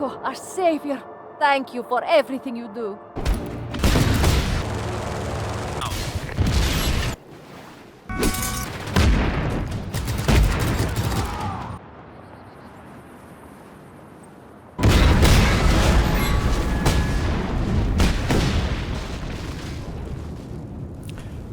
Rico, our savior. Thank you for everything you do.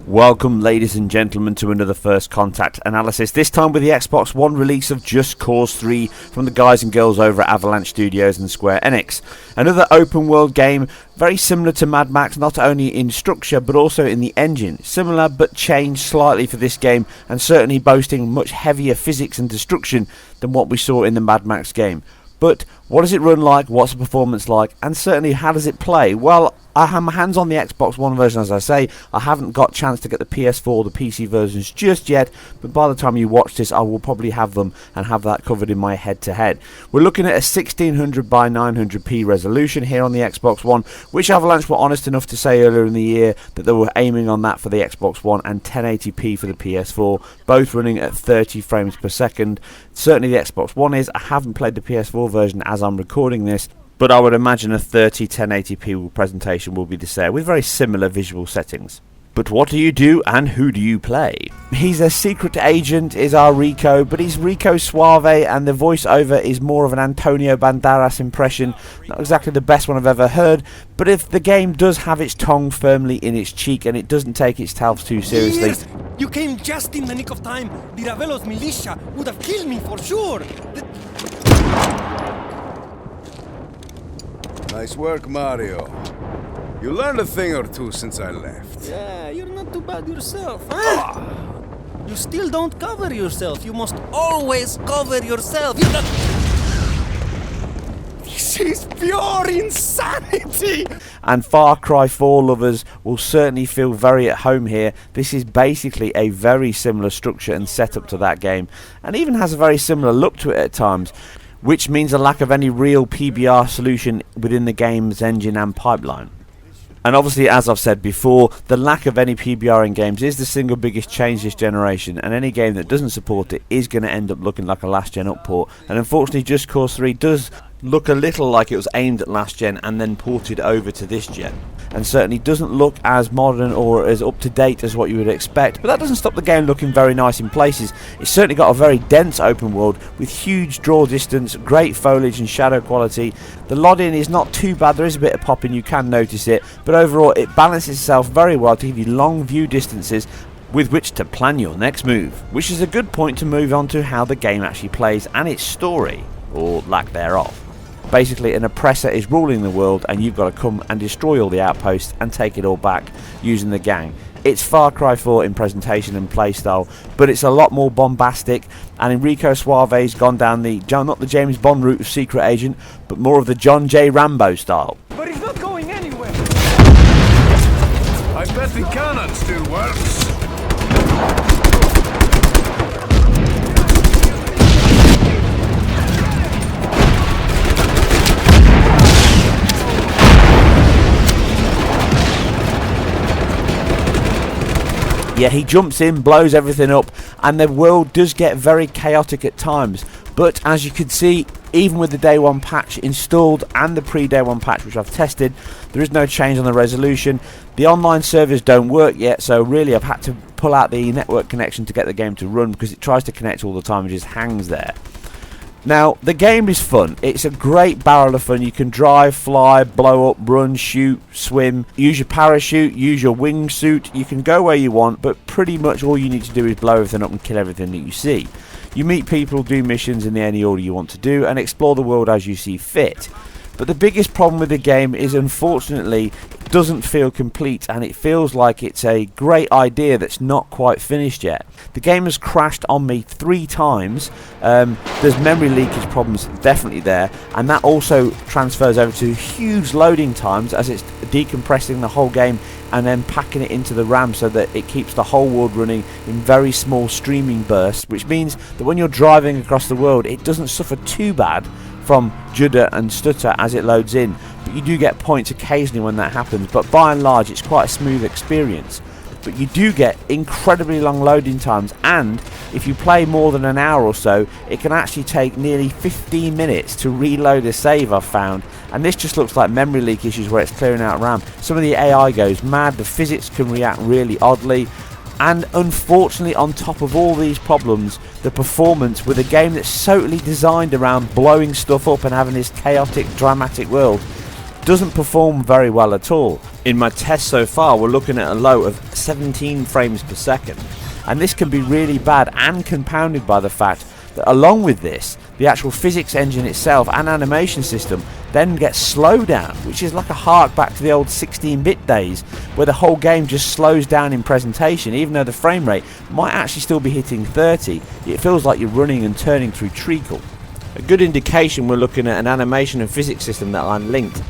Welcome, ladies and gentlemen, to another First Contact analysis, this time with the Xbox One release of Just Cause 3 from the guys and girls over at Avalanche Studios and Square Enix. Another open world game, very similar to Mad Max, not only in structure but also in the engine. Similar but changed slightly for this game, and certainly boasting much heavier physics and destruction than what we saw in the Mad Max game. But what does it run like, what's the performance like, and certainly how does it play? Well, I have my hands on the Xbox One version, as I say. I haven't got a chance to get the PS4 or the PC versions just yet, but by the time you watch this I will probably have them and have that covered in my head-to-head. We're looking at a 1600 by 900p resolution here on the Xbox One, which Avalanche were honest enough to say earlier in the year that they were aiming on that for the Xbox One, and 1080p for the PS4, both running at 30 frames per second. Certainly the Xbox One is. I haven't played the PS4 version as I'm recording this, but I would imagine a 30 1080p presentation will be the same, with very similar visual settings. But what do you do and who do you play? He's a secret agent, is our Rico, but he's Rico Suave, and the voiceover is more of an Antonio Banderas impression. Not exactly the best one I've ever heard, but if the game does have its tongue firmly in its cheek and it doesn't take itself too seriously. Yes! You came just in the nick of time. The Ravelos militia would have killed me for sure. Nice work, Mario. You learned a thing or two since I left. Yeah, you're not too bad yourself, huh? You still don't cover yourself. You must always cover yourself. This is pure insanity! And Far Cry 4 lovers will certainly feel very at home here. This is basically a very similar structure and setup to that game, and even has a very similar look to it at times, which means a lack of any real PBR solution within the game's engine and pipeline. And obviously, as I've said before, the lack of any PBR in games is the single biggest change this generation, and any game that doesn't support it is going to end up looking like a last gen upport. And unfortunately, Just Cause 3 does look a little like it was aimed at last gen and then ported over to this gen, and certainly doesn't look as modern or as up to date as what you would expect, but that doesn't stop the game looking very nice in places. It's certainly got a very dense open world with huge draw distance, great foliage and shadow quality. The load-in is not too bad, there is a bit of popping, you can notice it, but overall it balances itself very well to give you long view distances with which to plan your next move, which is a good point to move on to how the game actually plays and its story, or lack thereof. Basically, an oppressor is ruling the world and you've got to come and destroy all the outposts and take it all back using the gang. It's Far Cry 4 in presentation and playstyle, but it's a lot more bombastic, and Enrico Suave's gone down the, not the James Bond route of secret agent, but more of the John J. Rambo style. But he's not going anywhere! I bet the cannon still works. Yeah, he jumps in, blows everything up, and the world does get very chaotic at times. But as you can see, even with the day one patch installed and the pre-day one patch which I've tested, there is no change on the resolution. The online servers don't work yet, so really I've had to pull out the network connection to get the game to run, because it tries to connect all the time and just hangs there. Now, the game is fun. It's a great barrel of fun. You can drive, fly, blow up, run, shoot, swim, use your parachute, use your wingsuit. You can go where you want, but pretty much all you need to do is blow everything up and kill everything that you see. You meet people, do missions in any order you want to do, and explore the world as you see fit. But the biggest problem with the game is, unfortunately, it doesn't feel complete, and it feels like it's a great idea that's not quite finished yet. The game has crashed on me 3 times. There's memory leakage problems definitely there, and that also transfers over to huge loading times as it's decompressing the whole game and then packing it into the RAM so that it keeps the whole world running in very small streaming bursts, which means that when you're driving across the world it doesn't suffer too bad from judder and stutter as it loads in, but you do get points occasionally when that happens, but by and large it's quite a smooth experience. But you do get incredibly long loading times, and if you play more than an hour or so, it can actually take nearly 15 minutes to reload a save, I've found. And this just looks like memory leak issues where it's clearing out RAM. Some of the AI goes mad, the physics can react really oddly. And unfortunately, on top of all these problems, the performance with a game that's totally designed around blowing stuff up and having this chaotic, dramatic world doesn't perform very well at all. In my test so far, we're looking at a low of 17 frames per second. And this can be really bad, and compounded by the fact that along with this, the actual physics engine itself and animation system then gets slowed down, which is like a hark back to the old 16-bit days where the whole game just slows down in presentation. Even though the frame rate might actually still be hitting 30, it feels like you're running and turning through treacle. A good indication we're looking at an animation and physics system that are linked.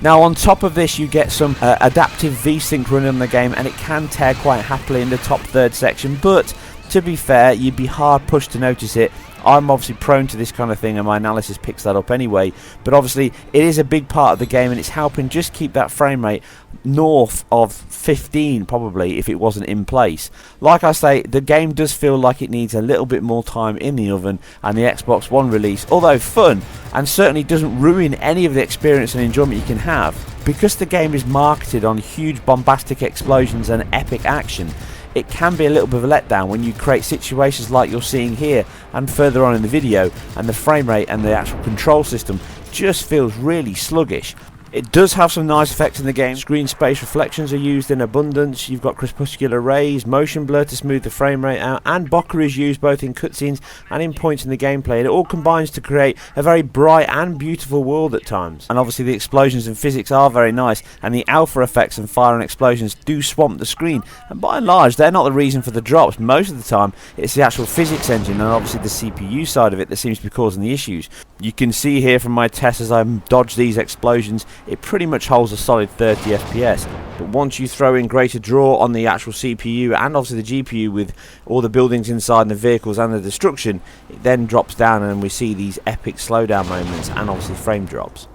Now on top of this, you get some adaptive VSync running on the game, and it can tear quite happily in the top third section, but to be fair, you'd be hard pushed to notice it. I'm obviously prone to this kind of thing, and my analysis picks that up anyway, but obviously it is a big part of the game, and it's helping just keep that frame rate north of 15 probably if it wasn't in place. Like I say, the game does feel like it needs a little bit more time in the oven, and the Xbox One release, although fun and certainly doesn't ruin any of the experience and enjoyment you can have, because the game is marketed on huge bombastic explosions and epic action. It can be a little bit of a letdown when you create situations like you're seeing here and further on in the video, and the frame rate and the actual control system just feels really sluggish. It does have some nice effects in the game. Screen space reflections are used in abundance. You've got crepuscular rays, motion blur to smooth the frame rate out, and bokeh is used both in cutscenes and in points in the gameplay. And it all combines to create a very bright and beautiful world at times. And obviously the explosions and physics are very nice, and the alpha effects and fire and explosions do swamp the screen. And by and large, they're not the reason for the drops. Most of the time, it's the actual physics engine and obviously the CPU side of it that seems to be causing the issues. You can see here from my tests as I dodge these explosions, it pretty much holds a solid 30 FPS. But once you throw in greater draw on the actual CPU and obviously the GPU with all the buildings inside and the vehicles and the destruction, it then drops down and we see these epic slowdown moments and obviously frame drops.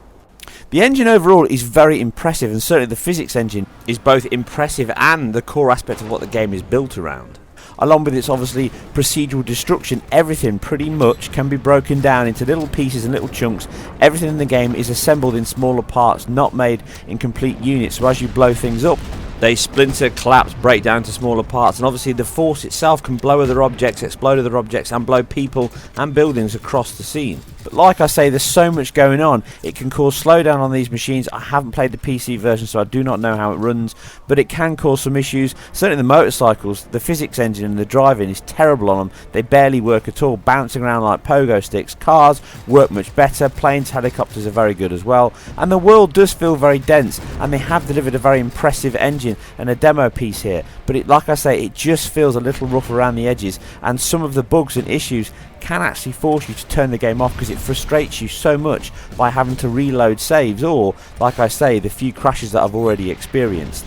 The engine overall is very impressive, and certainly the physics engine is both impressive and the core aspect of what the game is built around. Along with its obviously procedural destruction, everything pretty much can be broken down into little pieces and little chunks. Everything in the game is assembled in smaller parts, not made in complete units, so as you blow things up, they splinter, collapse, break down to smaller parts, and obviously the force itself can blow other objects, explode other objects, and blow people and buildings across the scene. But like I say, there's so much going on, it can cause slowdown on these machines. I haven't played the PC version, so I do not know how it runs, but it can cause some issues. Certainly the motorcycles, the physics engine and the driving is terrible on them. They barely work at all, bouncing around like pogo sticks. Cars work much better, planes, helicopters are very good as well, and the world does feel very dense, and they have delivered a very impressive engine and a demo piece here, but it, like I say, it just feels a little rough around the edges, and some of the bugs and issues can actually force you to turn the game off because it frustrates you so much by having to reload saves, or like I say, the few crashes that I've already experienced.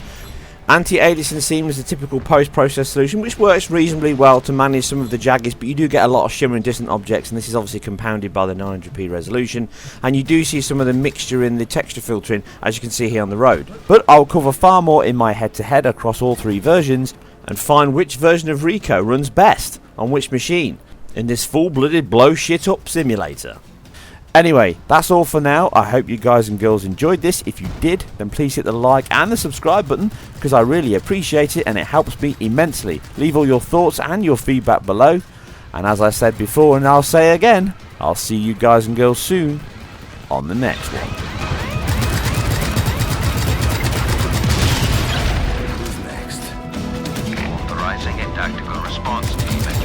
Anti-aliasing seam is a typical post-process solution which works reasonably well to manage some of the jaggies, but you do get a lot of shimmer and distant objects, and this is obviously compounded by the 900p resolution, and you do see some of the mixture in the texture filtering as you can see here on the road. But I'll cover far more in my head-to-head across all three versions and find which version of Rico runs best on which machine in this full-blooded blow shit up simulator. Anyway, that's all for now. I hope you guys and girls enjoyed this. If you did, then please hit the like and the subscribe button because I really appreciate it and it helps me immensely. Leave all your thoughts and your feedback below. And as I said before and I'll say again, I'll see you guys and girls soon on the next one. Who's next? Authorizing a tactical response team.